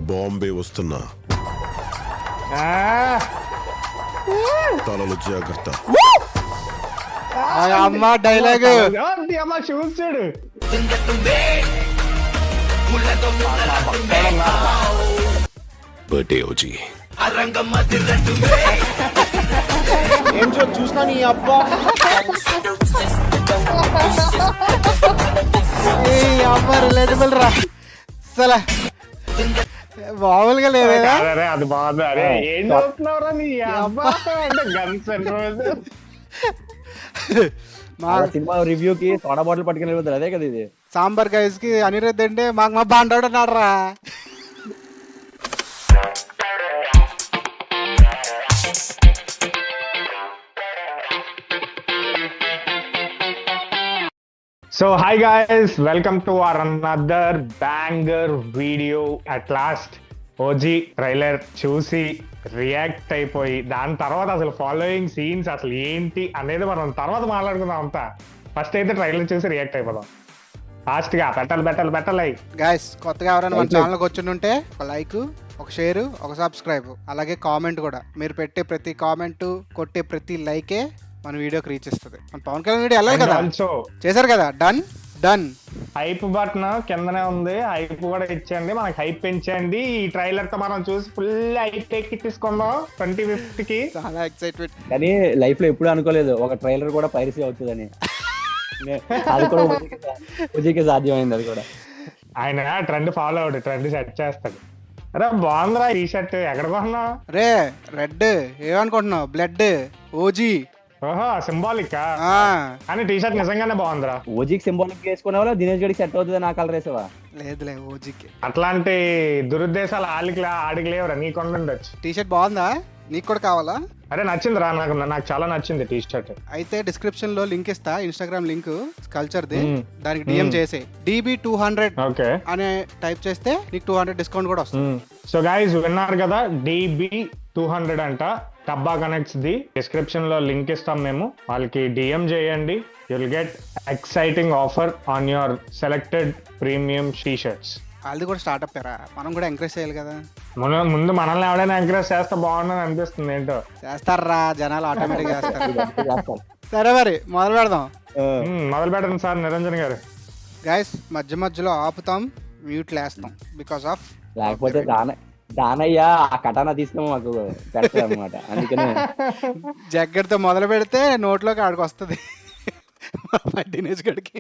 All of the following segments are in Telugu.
బాంబే వస్తున్నా, తలలు జాగ్రత్త. అమ్మ డైలాగ్ అమ్మ చూసాడు. Birthday OG. ఏంటో చూసినా నీ అబ్బా అమ్మ రిలేటబుల్ రా అసలు మామూలుగా లేదా. అరే అది బాగుంది. అరే ఏం చదువుతున్నావురా నీ అబ్బా అంటే గన్స్ రోజు. మా సినిమా రివ్యూకి సోడా బాటిల్ పట్టుకుని వెళ్ళిపోతారు, అదే కదా ఇది. సాంబార్ గైస్ కి అనిరుద్ధ్ అంటే మాకు మా బాండోడు అన్నాడు రా. So hi guys, welcome to our another banger video. At last OG trailer చూసి రియాక్ట్ అయిపోయి దాని తర్వాత అసలు ఫాలోయింగ్ సీన్స్ అసలు ఏంటి అనేది మనం తర్వాత మాట్లాడుకుందాం. అంతా ఫస్ట్ అయితే ట్రైలర్ చూసి రియాక్ట్ అయిపోదాం. ఫాస్ట్ గా పెట్టాలి. గైస్ కొత్తగా ఎవరైనా మన ఛానల్కి వచ్చి ఉంటే ఒక లైక్, ఒక షేర్, ఒక సబ్స్క్రైబ్, అలాగే కామెంట్ కూడా. మీరు పెట్టే ప్రతి కామెంట్, కొట్టే ప్రతి లైకే మన వీడియోకి రీచ్ ఇస్తుంది. మన పవన్ కళ్యాణ్ వీడియో వెళ్ళాలి కదా, ఆల్సో చేశారు కదా, డన్. హైప్ బటన్ కిందనే ఉంది, హైప్ కూడా ఇచ్చేయండి, మనకి హైప్ పెంచండి. ఈ ట్రైలర్ తో మనం చూసి ఫుల్ హైప్ ఎక్కించుకుందాం 2050 కి. చాలా ఎక్సైట్మెంట్. కానీ లైఫ్ లో ఎప్పుడు అనుకోలేదు ఒక ట్రైలర్ కూడా పైరసీ అవుతుందని. అది కూడా పూజకి సాధ్యమైంది. అది కూడా ఆయన ట్రెండ్ ఫాలో అవుడు, ట్రెండ్ సెట్ చేస్తాడు. అరే బాగుందిరా ఈ షర్ట్, ఎక్కడ కొన్నావు? రే రెడ్ ఏమనుకుంటున్నావు? Blood OG. ఓహో సింబాలిక్ కానీ టీ షర్ట్ నిజంగానే బాగుందిరా. ఓజీకి సింబాలిక్ వేసుకునేవా, దినేష్ గడికి సెట్ అవుతుంది నా కలర్ వేసావా? లేదులే ఓజీకి. అట్లాంటి దురుద్దేశాలు ఆడికి లేవురా, నీకు ఉండొచ్చు. టీ షర్ట్ బాగుందా? నీకు కూడా కావాలా? అరే నచ్చిందిరా, నాకు చాలా నచ్చింది టీ షర్ట్. అయితే డిస్క్రిప్షన్ లో లింక్ ఇస్తా, ఇన్స్టాగ్రామ్ లింక్ కల్చర్ ది. దానికి డిఎం చేసే DB200 ఓకే అనే టైప్ చేస్తే నీకు 200 డిస్కౌంట్ కూడా వస్తుంది. సో గైస్ విన్నారు కదా, DB200 అంట. టబ్బా కనెక్ట్స్ ది డిస్క్రిప్షన్ లో లింక్ ఇస్తాం మేము, వాళ్ళకి డిఎం చేయండి. You will get exciting offer on your selected premium T shirts. వాళ్ళది కూడా స్టార్ట్అప్ ఎరా, మనం కూడా ఎంకరేజ్ చేయాలి కదా. ముందు మనల్ని ఎవడైనా ఎంకరేజ్ చేస్తే బాగుండని అనిపిస్తుంది. ఏంటో చేస్తారా జనాలు, ఆటోమేటిక్ చేస్తారు. సరే మరి మొదలు పెడదాం. మొదలు పెట్టండి సార్ నిరంజన్ గారు. గైస్ మధ్య మధ్యలో ఆపుతాం, మ్యూట్లు వేస్తాం బికాస్ ఆఫ్ లేకపోతే దానయ్య ఆ కటానా తీసుకుని మాకు పెడతారు అనమాట. అందుకనే జగ్గడితో మొదలు పెడితే నోట్లోకి ఆడికి వస్తుంది దినేష్ గడికి.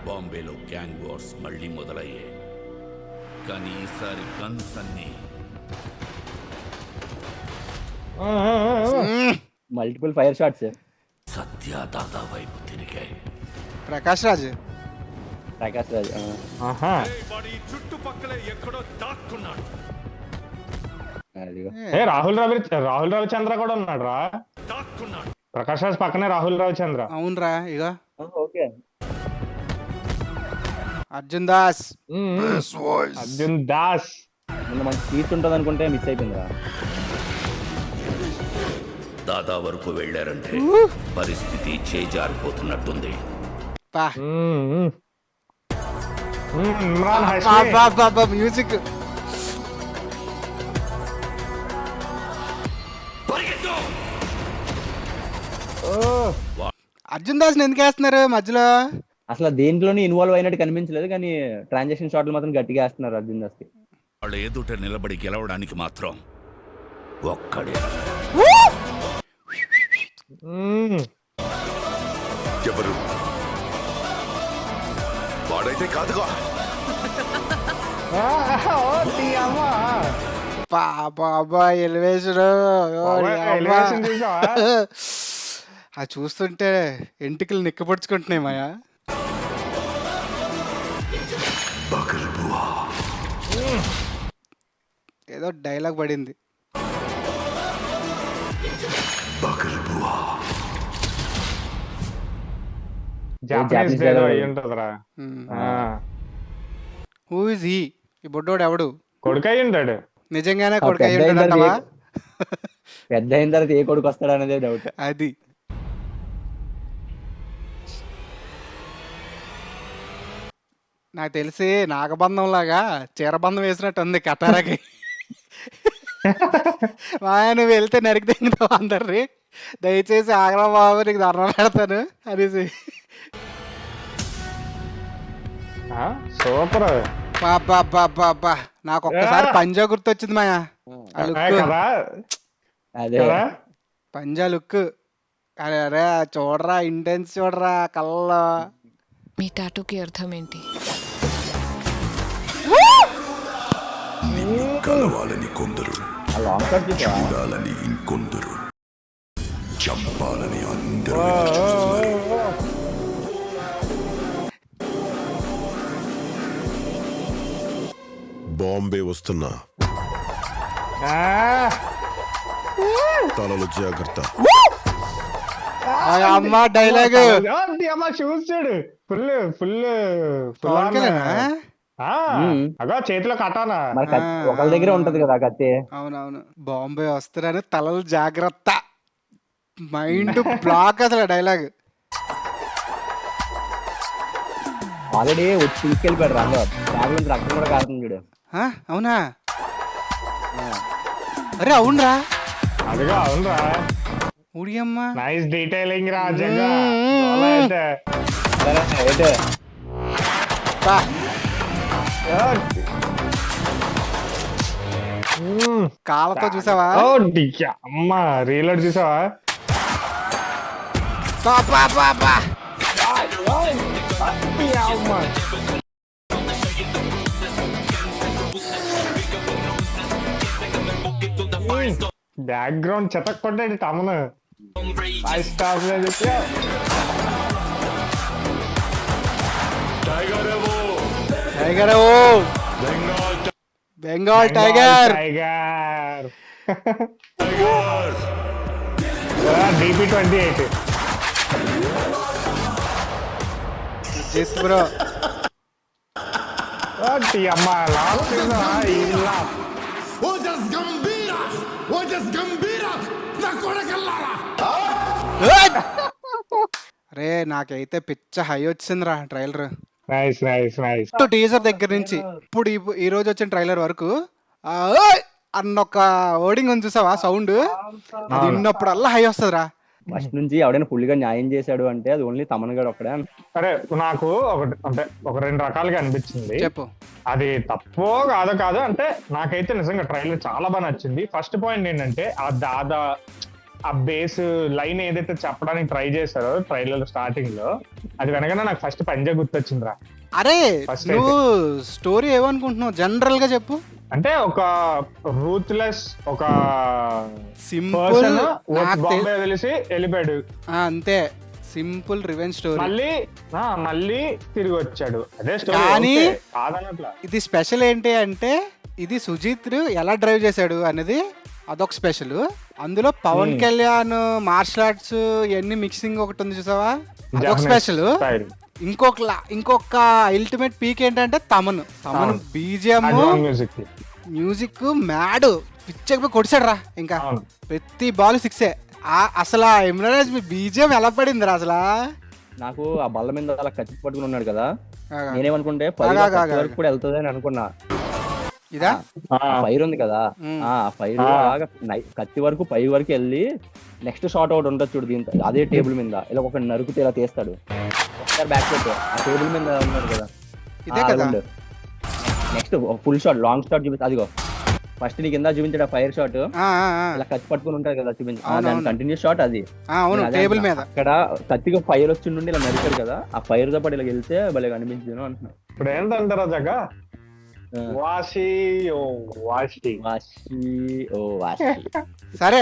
బాంబేలో గ్యాంగ్ వార్స్ మళ్ళీ మొదలయ్యాయి, కానీ ఈసారి గన్స్ అన్ని మల్టిపుల్ ఫైర్ షాట్స్ సత్య దాదా వైపు తిరిగాయి. ప్రకాష్ రాజ్ చుట్టుపక్కల ఎక్కడో దాక్కున్నాడు. ఏ రాహుల్ రవిచంద్ర కూడా ఉన్నాడు రా. ప్రకాష్ రాజ్ పక్కనే రాహుల్ రవిచంద్ర. అవునరా. ఇక ఓకే అర్జున్ దాస్. మొన్న మంచి స్పీచ్ ఉంటుంది అనుకుంటే మిస్ అయిపోయిందిరా. దాదా వరకు వెళ్ళారంటే పరిస్థితి చేజారిపోతున్నట్టుంది. ఇమ్రాన్ హష్మి. మ్యూజిక్ అర్జున్ దాస్ ఎందుకు వేస్తున్నారు మధ్యలో? అసలు దేంట్లోనే ఇన్వాల్వ్ అయినట్టు కనిపించలేదు, కానీ ట్రాన్సాక్షన్ షాట్లు మాత్రం గట్టిగా వేస్తున్నారు అర్జున్ దాస్ కి. వాళ్ళ ఎదుట నిలబడి గెలవడానికి మాత్రం ఒక్కడే. ఎవరు వాడైతే కాదుగా. బాబా ఎలివేషన్ అది చూస్తుంటే ఎంటికలు నిక్కపడుచుకుంటున్నాయి మాయా. ఏదో డైలాగ్ పడింది. జాపనీస్ ఏదో అయ్యి ఉంటదిరా. Who is he? ఈ బొడ్డోడు ఎవడు? కొడుకు అయ్యి ఉంటాడు. నిజంగానే కొడుకు అయ్యి ఉంటాడంటావా? పెద్ద అయిన తర్వాత ఏ కొడుకు వస్తాడు అనేది డౌట్. అది నాకు తెలిసి నాగబంధం లాగా చీరబంధం వేసినట్టు ఉంది కటారాకి. నువ్వు వెళ్తే నరికి తెంగుతావు అందరిని, దయచేసి ఆగ్రా బాబు నీకు ధర్మం పెడతాను అనేసి. సూపర్ బాబా నాకు ఒక్కసారి పంజా గుర్తొచ్చింది మాయా. ఆ లుక్ కదా. అదే కదా పంజా లుక్. అరే అరే చూడరా, ఇంటెన్స్ చూడరా కళ్ళలో. మీ టాటూకి అర్థం ఏంటి? కలవాలని కొందరు, ఆ లాంగ్ షాట్ చూసా చూడాలని ఇంకొందరు, చంపాలని అందరూ ఎదురు చూస్తున్నారు. బాంబే వస్తున్నా, తలలు జాగ్రత్త. అమ్మ డైలాగ్ అమ్మ చూసాడు ఫుల్ ఫుల్ పవన్ కళ్యాణా? అగో చేతిలో కట్టానా. మరి ఒకళ్ళ దగ్గరే ఉంటది కదా ఆ కత్తి. అవునవును, బాంబే వస్తున్నారని తలలు జాగ్రత్త, మైండ్ బ్లాక్ అసలు డైలాగ్. ఆల్రెడీ వచ్చి తీసుకెళ్ళిపోయాడు రంగు, బ్యాగ్ నుంచి రక్తం కూడా కారుతుంది చూడు. అవునా? అరే అవునరా, అదిగా అవునరా. ఉడియమ్మ నైస్ డీటెయిలింగ్ రా జగ్గా. అయితే కాళ్ళతో చూసావా? అమ్మ రీలోడ్ చూసావా? బ్యాక్గ్రౌండ్ చెతక్ కొట్టాడు తమను. Tiger, Bengal tiger. Tiger DP28 Jit bro. అమ్మ లాస్ట్ ఇలా అరే నాకైతే పిచ్చ హై వచ్చిందిరా trailer. Nice nice nice. Teaser దగ్గర నుంచి ఇప్పుడు ఈ రోజు వచ్చిన ట్రైలర్ వరకు అన్నొక ఓడింగ్ ఉంది చూసావా, సౌండ్ అది విన్నప్పుడల్లా హై వస్తుందిరా. ఫస్ట్ నుంచి ఎవడైనా ఫుల్గా న్యాయం చేశాడు అంటే అది ఓన్లీ తమన్ గడు ఒక్కడే. అరే నాకు అంటే ఒక రెండు రకాలుగా అనిపించింది. చెప్పు. అది తప్పో కాదు అంటే నాకైతే నిజంగా ట్రైలర్ చాలా బాగా నచ్చింది. ఫస్ట్ పాయింట్ ఏంటంటే ఆ బేస్ లైన్ ఏదైతే చెప్పడానికి ట్రై చేశారో ట్రైలర్ స్టార్టింగ్ లో, అది వెనకనే నాకు ఫస్ట్ పంజా గుర్తొచ్చిందిరా. అరే నువ్వు స్టోరీ ఏమనుకుంటున్నావు జనరల్ గా చెప్పు. అంటే ఒక రూత్లెస్ ఒక సింపుల్ బాంబే తెలిసి వెళ్ళిపోయాడు అంతే, సింపుల్ రివెంజ్ స్టోరీ. మళ్ళీ తిరిగి వచ్చాడు, అదే స్టోరీ. కానీ కాదనట్లా. ఇది స్పెషల్ ఏంటి అంటే ఇది సుజిత్ ఎలా డ్రైవ్ చేశాడు అనేది అదొక స్పెషల్. అందులో పవన్ కళ్యాణ్ మార్షల్ ఆర్ట్స్ ఇవన్నీ మిక్సింగ్ ఒకటి ఉంది చూసావా, అదొక స్పెషల్. ఇంకొక అల్టిమేట్ పీక్ ఏంటంటే తమన్ బీజిఎం మ్యూజిక్ మ్యాడ్ పిచ్చకపోయి కొడిసాడు రా. ఇంకా ప్రతి బాల్ సిక్సే. అసలు ఆ ఇమ్రాన్ బీజిఎం ఎలా పడింది రా అసలు. నాకు ఆ బల్ల మీద అలా కత్తి పట్టుకుని ఉన్నాడు కదా, నేనేమనుకుంటే వరకు కూడా వెళ్తుంది అని అనుకున్నా. ఇదా ఫైర్ ఉంది కదా, ఆ ఫైర్ కత్తి వరకు పై వరకు వెళ్ళి నెక్స్ట్ షాట్ అవుట్ ఉంటుంది చూడు దీంతో, అదే టేబుల్ మీద ఇలా ఒక నరుకుతే ఇలా తీస్తాడు. ఒకసారి బ్యాక్ పెట్టి ఆ టేబుల్ మీద ఉన్నాడు కదా, next full shot long shot చూపిస్తా. అదిగో ఫస్ట్ నీ కింద చూపించాడు ఆ ఫైర్ షాట్, ఇలా కత్తి పట్టుకుని ఉంటాడు కదా చూపించాడు, కంటిన్యూస్ షాట్ అది టేబుల్ మీద. అక్కడ కత్తిగా ఫైర్ వచ్చి నుండి ఇలా నరికాడు కదా, ఆ ఫైర్ తో పాటు ఇలా వెళ్తే భలే కనిపించింది అంటున్నా. ఇప్పుడు ఏంటంటారా జగ, సరే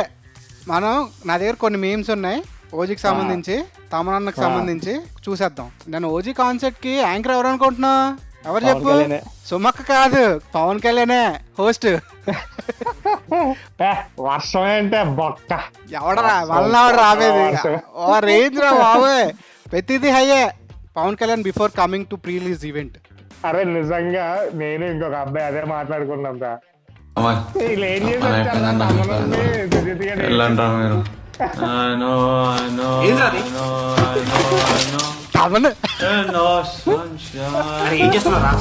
మనం నా దగ్గర కొన్ని మీమ్స్ ఉన్నాయి ఓజీకి సంబంధించి, తమనన్నకు సంబంధించి చూసేద్దాం. నేను ఓజీ కాన్సెప్ట్ కి యాంకర్ ఎవరు అనుకుంటున్నావు? ఎవరు చెప్పు? సుమక్క కాదు, పవన్ కళ్యాణే హోస్ట్. వర్షం అంటే బొక్క ఎవడరా మళ్ళీ రావేది ఓ రేంజ్ రా బాబు, ప్రతిదీ హయ్యే. Pawan Kalyan before coming to pre release event. అరే నిజంగా నేను ఇంకొక అబ్బాయి అదే మాట్లాడుకున్నాం రా. తమను అరే ఏం చేస్తున్నారా?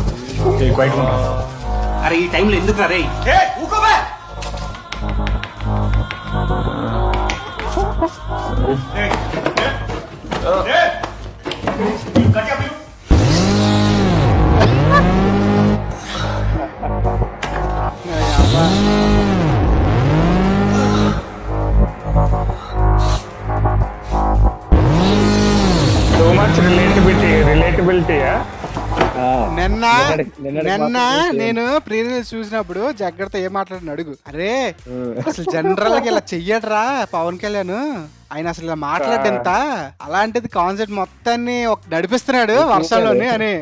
అరే ఈ టైంలో ఎందుకు రా రే? టూ మచ్ రిలేటబిలిటీ నిన్న నేను ప్రీ రిలీజ్ చూసినప్పుడు జాగ్రత్త ఏం మాట్లాడిన అడుగు. అరే అసలు జనరల్ గా ఇలా చెయ్యడరా పవన్ కళ్యాణ్, ఆయన అసలు ఇలా మాట్లాడేంత, అలాంటిది కాన్సెప్ట్ మొత్తాన్ని నడిపిస్తున్నాడు వర్షంలోని అని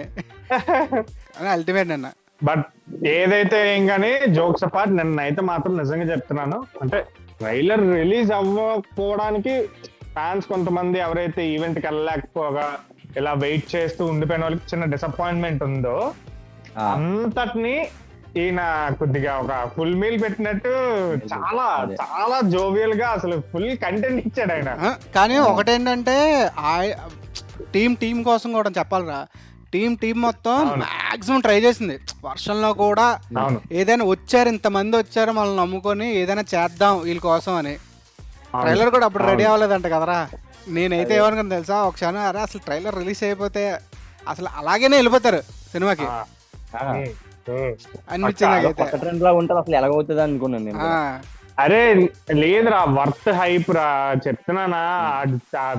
అల్టిమేట్ నిన్న. బట్ ఏదైతే ఏం కానీ జోక్స్ అపార్ట్, నిన్నైతే మాత్రం నిజంగా చెప్తున్నాను, అంటే ట్రైలర్ రిలీజ్ అవ్వకపోవడానికి ఫ్యాన్స్ కొంతమంది ఎవరైతే ఈవెంట్ కి వెళ్ళలేకపోగా ఇలా వెయిట్ చేస్తూ ఉండిపోయిన వాళ్ళకి చిన్న డిసప్పాయింట్మెంట్ ఉందో, అంతటిని ఈయన కొద్దిగా ఒక ఫుల్ మీల్ పెట్టినట్టు చాలా చాలా జోవియల్ గా అసలు ఫుల్ కంటెంట్ ఇచ్చాడు ఆయన. కానీ ఒకటేంటంటే టీం కోసం కూడా చెప్పాలిరా, టీం మొత్తం మాక్సిమం ట్రై చేసింది వర్షంలో కూడా. ఏదైనా వచ్చారు, ఇంతమంది వచ్చారు మనల్ని నమ్ముకొని ఏదైనా చేద్దాం వీళ్ళ కోసం అని. ట్రైలర్ కూడా అప్పుడు రెడీ అవ్వలేదంట కదరా. నేనైతే ఏమనుకున్నా తెలుసా, ఒక క్షణం అరే అసలు ట్రైలర్ రిలీజ్ అయిపోతే అసలు అలాగేనే వెళ్ళిపోతారు సినిమాకి అనిపించింది. అసలు ఎలాగవుతుంది అనుకున్నాను నేను. అరే లేదురా, వర్త్ హైప్ రా చెప్తున్నానా.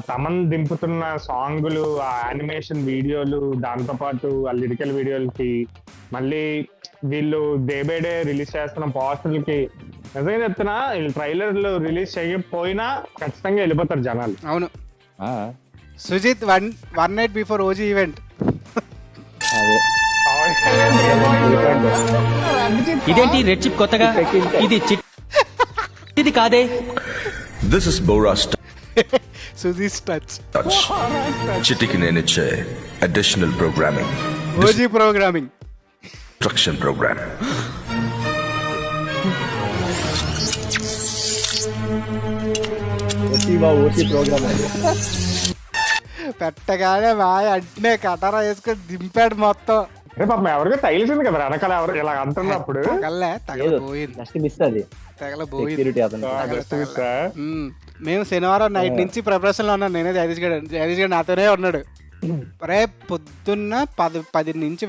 తమన్ దింపుతున్న సాంగులు, ఆ యానిమేషన్ వీడియోలు, దాంతో పాటు ఆ లిరికల్ వీడియోలకి, మళ్ళీ వీళ్ళు డే బై డే రిలీజ్ చేస్తున్న పోస్టర్లకి, నిజంగా చెప్తున్నా వీళ్ళు ట్రైలర్లు రిలీజ్ చేయకపోయినా ఖచ్చితంగా వెళ్ళిపోతారు జనాలు. అవును. Sujeeth one night before OG event. ఇదేంటి రెడ్ చిప్ కొత్తగా? ఇది కాదే. దిస్ ఇస్ బోరాస్ సుజిత్ టచ్. చిటికి నేనిచ్చే additional programming, OG programming, instruction program. పెట్టగానే బాగా అంటే కటారా వేసుకొని దింపాడు మొత్తం. అరే పాపం ఎవరికో తగిలిసింది కదా వెనకాల, ఎవరు ఇలా అంటున్నప్పుడు మేము శనివారం నైట్ నుంచి ప్రిపరేషన్ లో ఉన్నాం. నేనే జగదీష్ గడ్ నాతోనే ఉన్నాడు. రే పొద్దున్న 10 నుంచి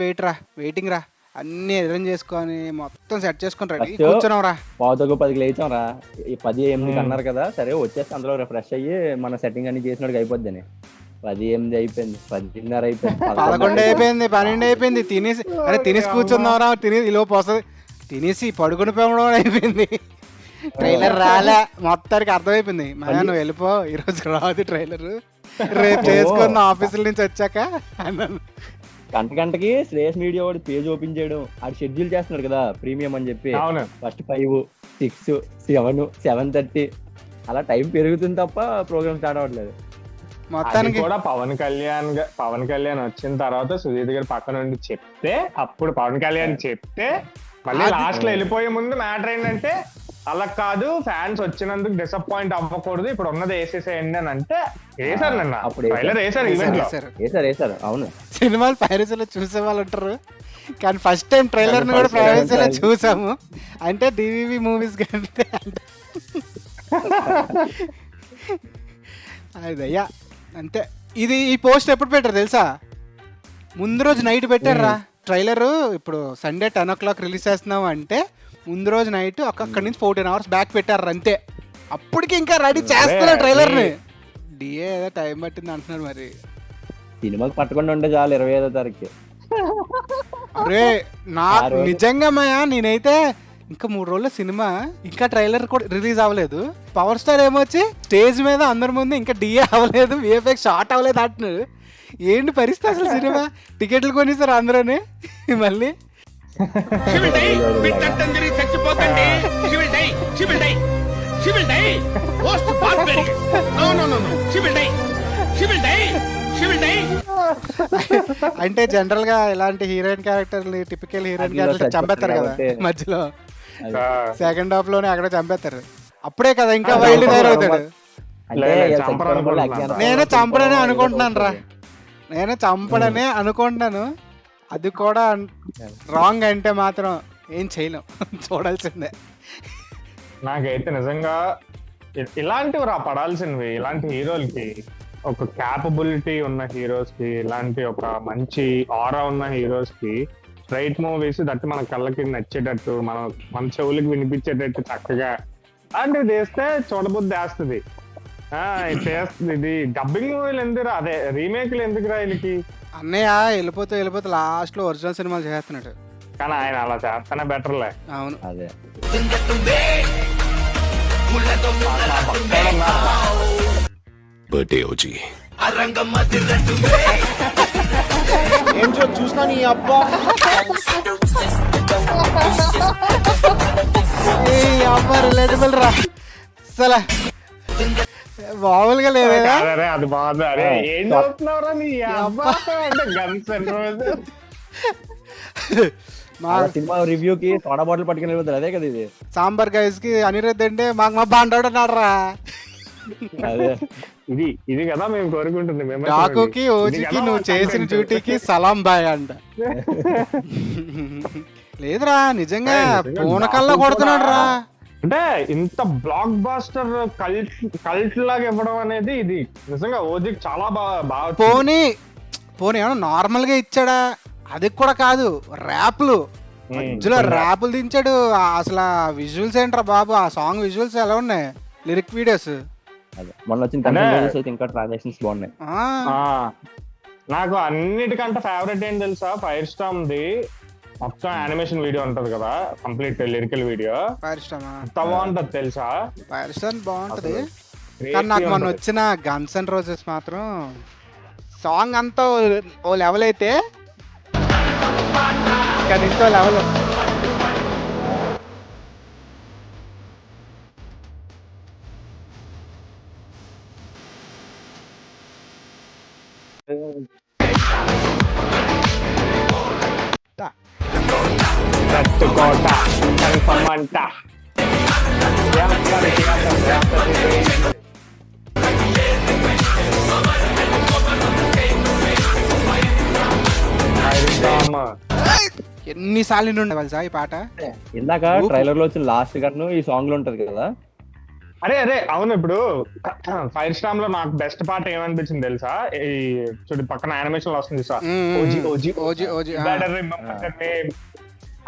వెయిటింగ్ రా, అన్ని అరేంజ్ చేసుకొని మొత్తం సెట్ చేసుకొని రెడీ కూర్చున్నాం రా. 9:10 లేచాం రా. 10 అన్నారు కదా, సరే వచ్చేసి అందులో ఫ్రెష్ అయ్యి మన సెట్టింగ్ అన్ని చేసినట్టు అయిపోద్దని 10 అయిపోయింది, 10:30 అయిపోయింది, 11 అయిపోయింది, 12 అయిపోయింది. తినేసి కూర్చుందాం రా, తినేసి లోపు వస్తుంది, తినేసి పడుకుని పోవడం అయిపోయింది. ట్రైలర్ రాలే, మొత్తానికి అర్థమైపోయింది. మళ్ళీ నువ్వు వెళ్ళిపో, ఈరోజు రాదు ట్రైలర్, రేపు చేసుకున్న ఆఫీసుల నుంచి వచ్చాక అన్నాను. గంటకి శ్రేయస్ మీడియా వాడు పేజ్ ఓపెన్ చేయడం, ఆడు షెడ్యూల్ చేస్తున్నాడు కదా ప్రీమియం అని చెప్పి. ఫస్ట్ 5, 6, 7, 7:30 అలా టైం పెరుగుతుంది తప్ప ప్రోగ్రామ్ స్టార్ట్ అవ్వట్లేదు. మొత్తానికి కూడా పవన్ కళ్యాణ్ వచ్చిన తర్వాత సుధీర్ గారు పక్కన నుండి చెప్తే, అప్పుడు పవన్ కళ్యాణ్ చెప్తే మళ్ళీ లాస్ట్ లో వెళ్ళిపోయే ముందు మ్యాటర్ ఏంటంటే, అలా కాదు ఫ్యాన్స్ వచ్చినందుకు డిసప్పాయింట్ అవ్వకూడదు, ఇప్పుడు ఉన్నది వేసేసేయండి అని అంటే వేసారు. నిన్న ట్రైలర్ వేసారు, ఈవెంట్ లో వేసారు. అవును, సినిమాలు పైరసీలో చూసే వాళ్ళు ఉంటారు, కానీ ఫస్ట్ టైం ట్రైలర్ ని కూడా పైరసీలో చూసాము. అంటే డివివి మూవీస్ కంటే అదయ్యా అంతే. ఈ పోస్ట్ ఎప్పుడు పెట్టారు తెలుసా? ముందు రోజు నైట్ పెట్టారా ట్రైలర్. ఇప్పుడు సండే 10 o'clock రిలీజ్ చేస్తున్నాము అంటే ముందు రోజు నైట్ అక్కడి నుంచి 14 hours బ్యాక్ పెట్టారు అంతే. అప్పటికి ఇంకా రెడీ చేస్తున్నారు ట్రైలర్ ని. డిఏ ఏదో టైం పట్టింది అంటున్నాడు. మరి సినిమాకి పట్టకుండా ఉంటే చాలు 25వ తారీఖు. అరే నాకు నిజంగా మాయా, నేనైతే ఇంకా 3 రోజుల సినిమా, ఇంకా ట్రైలర్ కూడా రిలీజ్ అవ్వలేదు. పవర్ స్టార్ ఏమొచ్చి స్టేజ్ మీద అందరి ముందు ఇంకా డిఏ అవ్వలేదు, విఎఫ్ఎక్స్ షార్ట్ అవ్వలేదు అంటున్నాడు. ఏంటి పరిస్థితి అసలు? సినిమా టికెట్లు కొనేసారు అందరూనే. మళ్ళీ అంటే జనరల్ గా ఇలాంటి హీరోయిన్ క్యారెక్టర్లు, టిపికల్ హీరోయిన్ క్యారెక్టర్ చంపేస్తారు కదా మధ్యలో, సెకండ్ హాఫ్ లోనే అక్కడ చంపేస్తారు. అప్పుడే కదా ఇంకా వైల్డ్ తయారవుతాడు. నేను చంపడనే అనుకుంటున్నాను రా. నేను చంపడనే అనుకుంటాను, అది కూడా రాంగ్ అంటే మాత్రం ఏం చేయలేం. చూడాల్సిందే. నాకైతే నిజంగా ఇలాంటివి పడాల్సినవి, ఇలాంటి హీరోలకి, ఒక క్యాపబిలిటీ ఉన్న హీరోస్ కి, ఇలాంటి ఒక మంచి ఆరా ఉన్న హీరోస్ కి స్ట్రైట్ మూవీస్ దట్టి మన కళ్ళకి నచ్చేటట్టు, మన చెవులకి వినిపించేటట్టు చక్కగా అలాంటివి చేస్తే చూడబుద్ధి వేస్తుంది. చేస్తుంది. ఇది డబ్బింగ్ మూవీలు ఎందుకురా, అదే రీమేక్లు ఎందుకురా వీళ్ళకి? అన్నయ్య వెళ్ళిపోతే లాస్ట్ లో ఒరిజినల్ సినిమాలు చేస్తున్నాడు. కానీ ఆయన అలా చేస్తానే బెటర్లే. అవును. అదే బర్త్డే ఓజీ. చూసినా నీ అబ్బా రిలేటబుల్ రా అసలు మామూలుగా లేదా? అరే అది బాగుంది. అరే ఏం చదువుతున్నావురా నీ అబ్బా అంటే గన్స్ రోజు మా సినిమా రివ్యూకి సోడా బాటిల్ పట్టుకుని వెళ్ళిపోతారు. అదే కదా ఇది. సాంబార్ గైస్ కి అనిరుద్ధ్ అంటే మాకు మా బాండోడు అన్నాడు రా. అదే ఇది కదా మేము కోరుకుంటుంది. డాకుకి ఓజీకి నువ్వు చేసిన డ్యూటీకి సలాం బాయ్ అంట. లేదురా నిజంగా పూనకల్లా కొడుతున్నాడు రా. అంటే ఇంత బ్లాక్ బాస్టర్ కల్ట్ లాగా ఇవ్వడం అనేది ఇది నిజంగా ఓజీకి చాలా బాగా. పోనీ ఏమన్నా నార్మల్ గా ఇచ్చాడా? అది కూడా కాదు, ర్యాప్లు మధ్యలో ర్యాపులు దించాడు. అసలు విజువల్స్ ఏంట్రా బాబు, ఆ సాంగ్ విజువల్స్ ఎలా ఉన్నాయి, లిరిక్ వీడియోస్. అదే మొన్న వచ్చిన కంటెంట్ అయితే ఇంకా ట్రాన్సాక్షన్స్ బాగున్నాయి. నాకు అన్నిటికంటే ఫేవరెట్ ఏం తెలుసా, ఫైర్ స్టామ్ ది మొత్తం యానిమేషన్ వీడియో ఉంటది కదా, complete lyrical video. Fire star ఎంత బాగుంటది తెలుసా? ఫైర్ స్టార్ బాగుంటది. కానీ నాకు మొన్న వచ్చిన గన్స్ అండ్ రోజెస్ మాత్రం సాంగ్ అంతా ఓ లెవెల్ అయితే కానీ ఇంకో లెవెల్. తట్టుకోట కన్ఫర్మ్ అంట. ఎన్నిసార్లు ఉండే తెలుసా ఈ పాట? ఇందాక ట్రైలర్ లో వచ్చిన లాస్ట్ గన్ను ఈ సాంగ్ లో ఉంటది కదా. అరే అవును. ఇప్పుడు ఫైర్ స్టామ్ లో నాకు బెస్ట్ పార్ట్ ఏమనిపించింది తెలుసా, ఈ చూడు పక్కన యానిమేషన్ లో వస్తుంది సార్,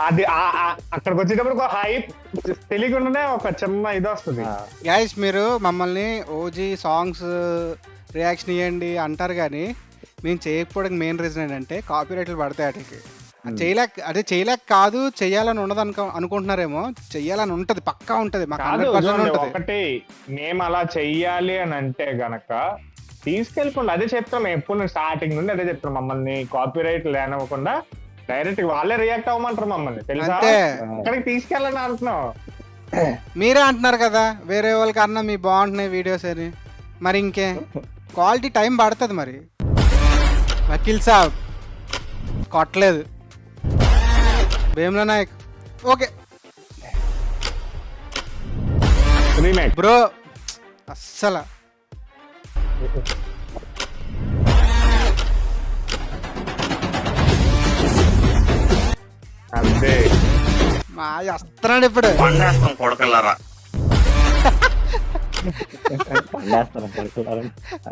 అది అక్కడికి వచ్చేటప్పుడు ఒక హైప్ తెలియకుండానే ఒక చిన్న ఇది వస్తుంది. గైస్ మీరు మమ్మల్ని ఓజీ సాంగ్స్ రియాక్షన్ ఇవ్వండి అంటారు, కానీ మేము చేయకపోవడానికి మెయిన్ రీజన్ ఏంటంటే కాపీరైట్లు పడతాయి వాటికి. చేయలేక కాదు, చెయ్యాలని ఉండదు అనుకుంటున్నారేమో. చెయ్యాలని ఉంటది, పక్కా ఉంటది, మాకు 100% ఉంటది. ఒకటి మేము అలా చెయ్యాలి అని అంటే గనక తీసుకెళ్ళకుండా అదే చెప్తాం. ఎప్పుడు స్టార్టింగ్ నుండి అదే చెప్తాం, మమ్మల్ని కాపీరైట్ లేనివ్వకుండా డైరెక్ట్ వాళ్ళే రియాక్ట్ అవ్వమంటారు మమ్మల్ని, తెలుసా? అక్కడికి తీసుకెళ్ళని అంటున్నాం. మీరే అంటున్నారు కదా వేరే వాళ్ళకి అన్నా మీ బాగుంటున్నాయి వీడియోస్ అని. మరి ఇంకే క్వాలిటీ టైం పడుతుంది. మరి వకీల్ సాబ్ కొట్టలేదు, Bheemla Nayak okay remake bro అస్సలు అంతే. మా వస్తున్నాడు ఇప్పుడు కొడకల్లారా.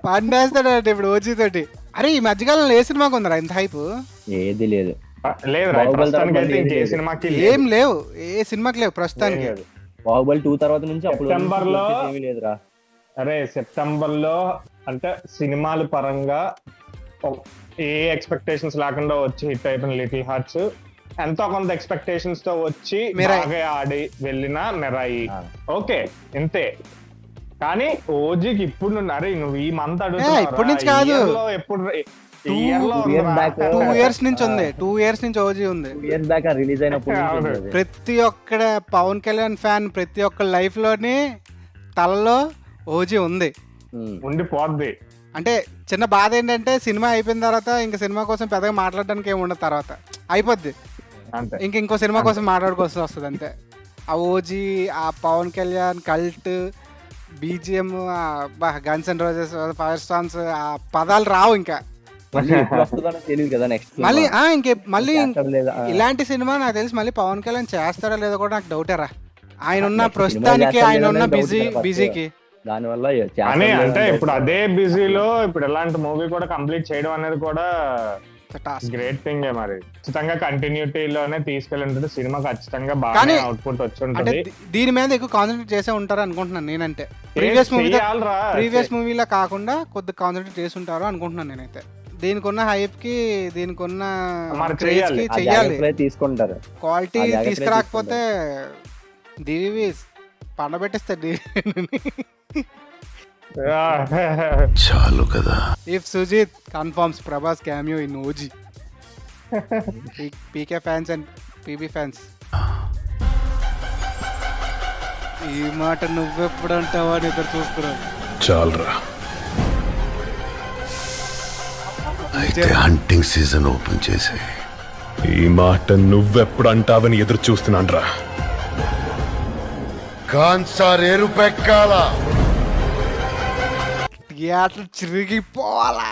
పండేస్తాడు ఇప్పుడు ఓజీ తోటి. అరే ఈ మధ్యకాలంలో ఏ సినిమాకి ఉందరా ఇంత హైప్? ఏది లేదు. లేదు సినిమాకి ఏం లేవు, ఏ సినిమాకి లేవు ప్రస్తుతానికి. బాహుబలి 2 తర్వాత నుంచి సెప్టెంబర్ లో లేదురా. అరే సెప్టెంబర్ లో అంటే సినిమాల పరంగా ఏ ఎక్స్పెక్టేషన్స్ లేకుండా వచ్చి హిట్ అయిపోయిన లిటిల్ హార్ట్స్, ఎంతో కొంత ఎక్స్పెక్టేషన్స్ తో వచ్చి బాగా ఆడి వెళ్ళిన మెరాయి, ఓకే ఇంతే. కానీ ఓజీకి ఇప్పుడు అరే నువ్వు ఈ మంత్ ఇప్పటి నుంచి కాదు, ఎప్పుడు 2 years నుంచి ఉంది, 2 years నుంచి ఓజీ ఉంది. రిలీజ్ అయినప్పుడు ప్రతి ఒక్కడ పవన్ కళ్యాణ్ ఫ్యాన్ ప్రతి ఒక్క లైఫ్ లోని తలలో ఓజీ ఉంది, ఉండిపోద్ది. అంటే చిన్న బాధ ఏంటంటే సినిమా అయిపోయిన తర్వాత ఇంకా సినిమా కోసం పెద్దగా మాట్లాడడానికి ఏమి ఉండదు, తర్వాత అయిపోద్ది ఇంకో సినిమా కోసం మాట్లాడుకోవాల్సి వస్తుంది అంతే. ఆ ఓజీ, ఆ Pawan Kalyan cult, BGM, guns and roses, fire storms, ఆ పదాలు రావు ఇంకా. మళ్ళీ ఎప్పుడు వస్తుందో తెలియదు కదా నెక్స్ట్ మళ్ళీ మళ్ళీ లేదా ఇలాంటి సినిమా నాకు తెలిసి మళ్ళీ పవన్ కళ్యాణ్ చేస్తారా లేదో కూడా నాకు డౌటేరా. ఆయన ఉన్న ప్రస్తుతానికి ఆయన ఉన్న బిజీకి దానివల్ల అని అంటే ఇప్పుడు అదే బిజీలో ఇప్పుడు ఎలాంటి మూవీ కూడా కంప్లీట్ చేయడం అనేది కూడా గ్రేట్ థింగ్ మరి. ఖచ్చితంగా కంటిన్యూటీలోనే తీసుకెళ్ళి సినిమా ఖచ్చితంగా బాగా అవుట్పుట్ వచ్చి అంటే ఉంటుంది. దీని మీద ఎక్కువ కాన్సన్ట్రేట్ చేసే ఉంటారు అనుకుంటున్నాను నేనంటే. ప్రీవియస్ మూవీలా కాకుండా కొద్దిగా కాన్సన్ట్రేట్ చేసి ఉంటారు అనుకుంటున్నాను నేనైతే. దీనికి ఉన్న హైప్ కి దీనికి ఉన్న క్రేజ్ కి చెయ్యాలి, తీసుకుంటారు. క్వాలిటీ తీసుకురాకపోతే డివి పండబెట్టేస్తారు. చాలు కదా. If Sujeeth confirms Prabhas cameo in OG. PK fans and PB fans, ఈ మాట నువ్వెప్పుడు అంటావా అని ఎదురు చూస్తున్నాను. చాలరా, అయితే హంటింగ్ సీజన్ ఓపెన్ చేసి ఈ మాట నువ్వెప్పుడు అంటావని ఎదురు చూస్తున్నాను రా. కాన్సారేరు పెక్కాల థియేటర్ చిరిగిపోవాలా.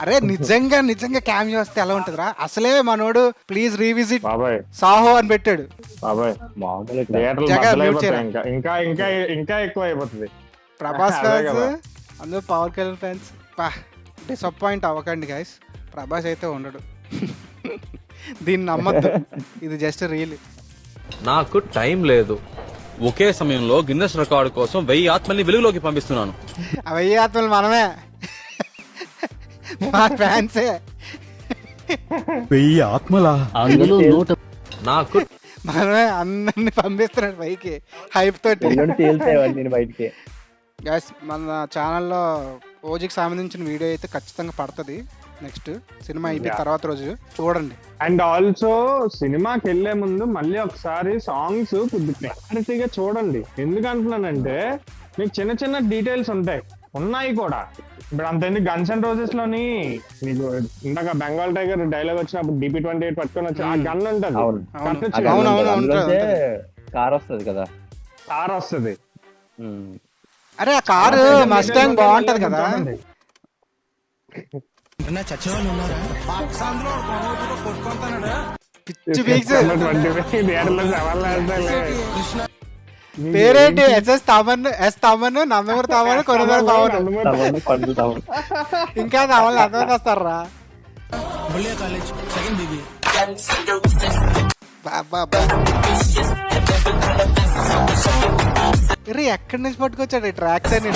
అరే నిజంగా క్యామియో వస్తే ఎలా ఉంటుందిరా. అసలే మనోడు ప్లీజ్ రీవిజిట్ బాబాయ్ సాహో అని పెట్టాడు. బాబాయ్ మామూలు థియేటర్లు జగన్ బద్దలు మ్యూట్ చేయరా. అయిపోతాయి. ఇంకా ఇంకా ఇంకా ఎక్కువ అయిపోతుంది. ప్రభాస్ అదే ఫ్యాన్స్ కదా. అందరూ పవన్ కళ్యాణ్ ఫ్యాన్స్ డిసప్పాయింట్ అవ్వకండి గైస్. ప్రభాస్ అయితే ఉండడు. దీన్ని నమ్మద్దు, ఇది జస్ట్ రియల్. నాకు టైం లేదు. ఒకే సమయంలో గిన్నెస్ రికార్డు కోసం 1000 ఆత్మల్ని వెలుగులోకి పంపిస్తున్నాను. ఆ 1000 ఆత్మలు మనమే, మా ఫ్యాన్సే. 1000 ఆత్మలా? నాకు మనమే అందరిని పంపిస్తున్నాడు పైకి హైప్ తోటి. తేలుతాయి నేను బయటికి. గైస్ మన ఛానల్లో ఓజీకి సంబంధించిన వీడియో అయితే ఖచ్చితంగా పడుతుంది. నెక్స్ట్ సినిమా అయిపోయిన తర్వాత రోజు చూడండి. అండ్ ఆల్సో సినిమాకి వెళ్లే ముందు మళ్ళీ ఒకసారి సాంగ్స్ కొద్దిగా క్లారిటీగా చూడండి. ఎందుకంటున్నానంటే మీకు చిన్న చిన్న డీటెయిల్స్ ఉన్నాయి కూడా. ఇప్పుడు అంతేంది గన్స్ అండ్ రోజెస్ లోని మీకు ఇందాక బెంగాల్ టైగర్ డైలాగ్ వచ్చినప్పుడు DP-28 పట్టుకొని వచ్చి ఆ గన్ ఉంటుంది, కార్ వస్తుంది కదా, కార్ వస్తుంది. అరే ఆ కారు మస్టాంగ్ బాగుంటది కదా. పిచ్చి పీక్స్. పేరేంటి? ఎస్ తమన్ నందమూరి తమన్ కొనుగోలు పవన్. ఇంకా తమన్ అందరికి వస్తారా. ఎక్కడి నుంచి పట్టుకొచ్చాడు ఈ ట్రాక్స్ అని?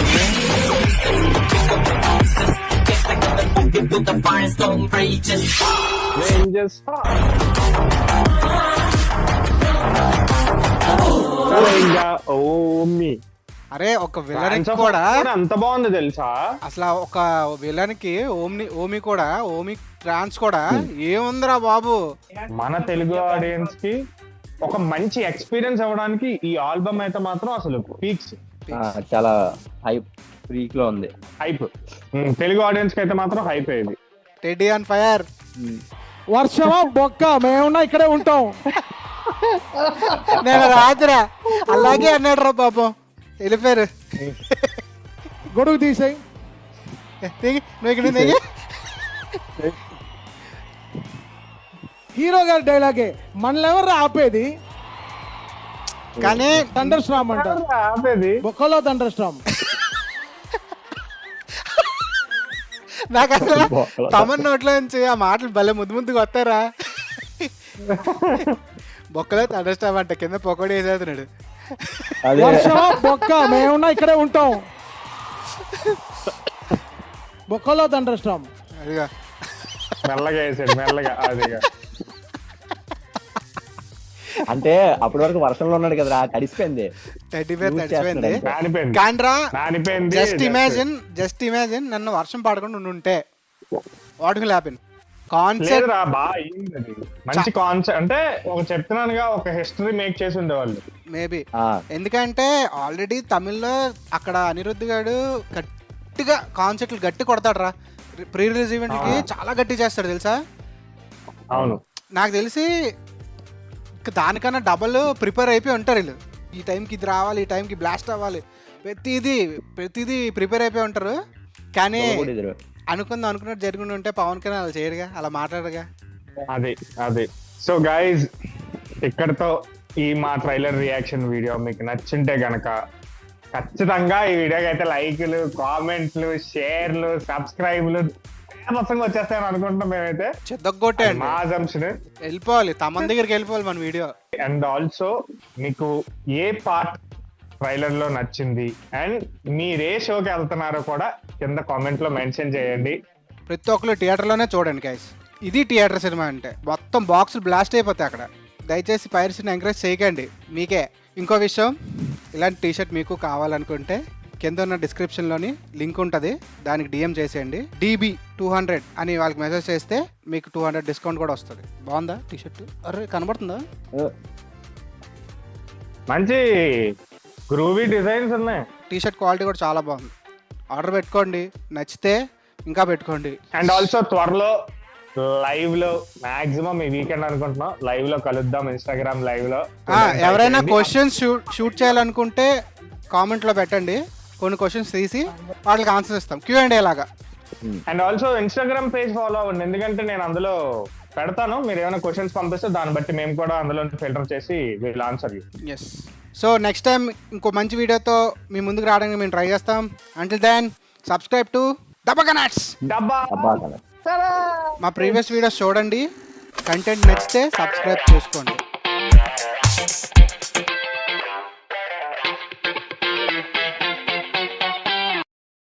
అరే ఒక విలన్ కూడా అంత బాగుంది తెలుసా అసలు. ఒక విలన్ కి ఓమి కూడా ఓమి ట్రాన్స్ కూడా ఏముందిరా బాబు. మన తెలుగు ఆడియన్స్ కి ఒక మంచి ఎక్స్పీరియన్స్ అవ్వడానికి ఈ ఆల్బమ్ అయితే మాత్రం అసలు పీక్స్, చాలా హైప్ ఫ్రీక్ లో ఉంది. హైప్ తెలుగు ఆడియన్స్ కి అయితే మాత్రం హైప్ అయ్యేది. Teddy on fire. వర్షమా బొక్క మేమున్నా ఇక్కడే ఉంటాం. నేను రాదురా అలాగే అన్నాడు రా పాపం. వెళ్ళిపోయారు. గొడుగు తీసేయి. నువ్వు ఇక్కడ దిగి. హీరో గారి డైలాగే మనల్ని ఎవరు ఆపేది? కానీ థండర్ స్టార్మ్ అంటారు, ఆపేది బొక్కలో థండర్ స్టార్మ్. నాకు అసలు తమన్ నోట్లో నుంచి ఆ మాటలు భలే ముద్దుగా వస్తారా. బొక్కలో థండర్ స్టార్మ్ అంట, కింద పొక్కడి వేసేస్తున్నాడు. వర్షమా బొక్క మేమున్నా ఇక్కడే ఉంటాం. బొక్కలో థండర్ స్టార్మ్. అదిగా మెల్లగా వేసాడు, మెల్లగా. అదిగా అంటే అప్పటి వరకు వర్షంలో ఉన్నాడు కదా, తడిసిపోయింది. జస్ట్ ఇమాజిన్ నన్ను వర్షం పడకుండా ఉంటే వాట్ విల్ హ్యాపెన్. కాన్సెప్ట్ మంచి కాన్సెప్ట్ అంటే ఒక చెప్తున్నానుగా, ఒక హిస్టరీ మేక్ చేసి ఉండేవాళ్ళు మేబీ. ఎందుకంటే ఆల్రెడీ తమిళ్లో అక్కడ అనిరుద్ధ్ గారు గట్టిగా కాన్సెప్ట్లు గట్టి కొడతాడు రా. ప్రీ రిలీజ్ ఈవెంట్ కి చాలా గట్టి చేస్తాడు తెలుసా. అవును, నాకు తెలిసి దానికన్నా డబల్ ప్రిపేర్ అయిపోయి ఉంటారు వీళ్ళు. ఈ టైంకి ఇది రావాలి, ఈ టైంకి బ్లాస్ట్ అవ్వాలి, ప్రతిదీ ప్రిపేర్ అయిపోయి ఉంటారు. కానీ అనుకున్నట్టు జరుగుండి ఉంటే పవన్ కళ్యాణ్ అలా చేయడుగా, అలా మాట్లాడగా. అది సో గైజ్, ఇక్కడతో ఈ మా ట్రైలర్ రియాక్షన్ వీడియో మీకు నచ్చుంటే గనక ఖచ్చితంగా ఈ వీడియోకి అయితే లైక్లు, కామెంట్లు, షేర్లు, సబ్స్క్రైబ్లు మొత్తంగా వచ్చేస్తాయని అనుకుంటున్నాం మేమైతే. చెద్దగొట్టే మా అజంప్షన్. వెళ్ళిపోవాలి, తమ దగ్గరికి వెళ్ళిపోవాలి మన వీడియో. అండ్ ఆల్సో మీకు ఏ పార్ట్ ట్రైలర్ లో నచ్చింది అండ్ మీరు ఏ షోకి వెళ్తున్నారో కూడా కింద కామెంట్ లో మెన్షన్ చేయండి. ప్రతి ఒక్కరు థియేటర్లోనే చూడండి గైస్. ఇది థియేటర్ సినిమా అంటే. మొత్తం బాక్సులు బ్లాస్ట్ అయిపోతాయి అక్కడ. దయచేసి పైరసీని ఎంకరేజ్ చేయకండి, మీకే. ఇంకో విషయం, ఇలాంటి టీషర్ట్ మీకు కావాలనుకుంటే కింద ఉన్న డిస్క్రిప్షన్లోని లింక్ ఉంటుంది, దానికి డిఎం చేసేయండి. DB200 అని వాళ్ళకి మెసేజ్ చేస్తే మీకు 200 డిస్కౌంట్ కూడా వస్తుంది. బాగుందా టీషర్ట్? అరే కనబడుతుందా? మంచి గ్రూవీ డిజైన్స్ ఉన్నాయి. టీషర్ట్ క్వాలిటీ కూడా చాలా బాగుంది. ఆర్డర్ పెట్టుకోండి, నచ్చితే ఇంకా పెట్టుకోండి. అండ్ ఆల్సో త్వరలో లైవ్ లో మాక్సిమం ఈ వీకెండ్ అనుకుంటున్నాం, లైవ్ లో కలుద్దాం. ఇన్స్టాగ్రామ్ లైవ్ లో ఎవరైనా క్వశ్చన్స్ షూట్ చేయాలనుకుంటే కామెంట్ లో పెట్టండి, కొన్ని క్వశ్చన్స్ తీసి వాళ్ళకి ఆన్సర్ ఇస్తాం, Q&A లాగా. And also Instagram page follow అవ్వండి, ఎందుకంటే నేను అందులో పెడతాను. మీరు ఏమైనా క్వశ్చన్స్ పంపిస్తే దాన్ని బట్టి మేము కూడా అందులో ఫిల్టర్ చేసి వీళ్ళు answer. Yes. So next time ఇంకో మంచి వీడియోతో మీ ముందుకు రావడానికి మేము ట్రై చేస్తాం. అంటిల్ దెన్ సబ్స్క్రైబ్ టు దబ్బకా నట్స్. డబ్బా మా ప్రీవియస్ వీడియోస్ చూడండి, కంటెంట్ నచ్చితే సబ్స్క్రైబ్ చేసుకోండి.